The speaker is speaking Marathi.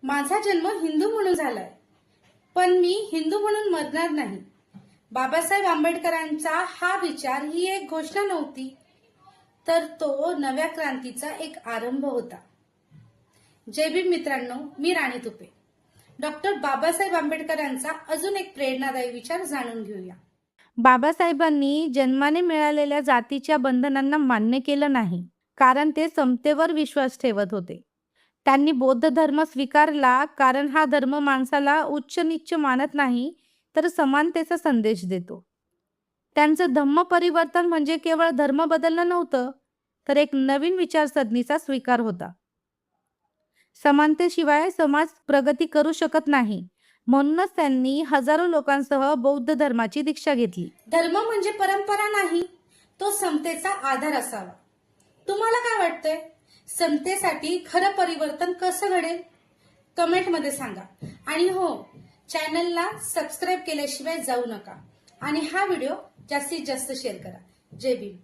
माझा जन्म हिंदू म्हणून झालाय, पण मी हिंदू म्हणून मरणार नाही. बाबासाहेब आंबेडकरांचा हा विचार ही एक घोषणा नव्हती, तर तो नव्या क्रांतीचा एक आरंभ होता. जय भीम मित्रांनो, मी राणी तुपे. डॉक्टर बाबासाहेब आंबेडकरांचा अजून एक प्रेरणादायी विचार जाणून घेऊया. बाबासाहेबांनी जन्माने मिळालेल्या जातीच्या बंधनांना मान्य केलं नाही, कारण ते समतेवर विश्वास ठेवत होते. त्यांनी बौद्ध धर्म स्वीकारला, कारण हा धर्म माणसाला उच्च नीच मानत नाही, तर समानतेचा संदेश देतो. त्यांचं धम्म परिवर्तन म्हणजे केवळ धर्म बदलणं नव्हतं, तर एक नवीन विचारसरणीचा स्वीकार होता. समानतेशिवाय समाज प्रगती करू शकत नाही, म्हणूनच त्यांनी हजारो लोकांसह बौद्ध धर्माची दीक्षा घेतली. धर्म म्हणजे परंपरा नाही, तो समतेचा आधार असावा. तुम्हाला काय वाटतंय? समतेसाठी खरं परिवर्तन कसं घडेल? कमेंटमध्ये सांगा. आणि हो, चॅनलला सबस्क्राईब केल्याशिवाय जाऊ नका आणि हा व्हिडिओ जास्तीत जास्त शेअर करा. जय भीम.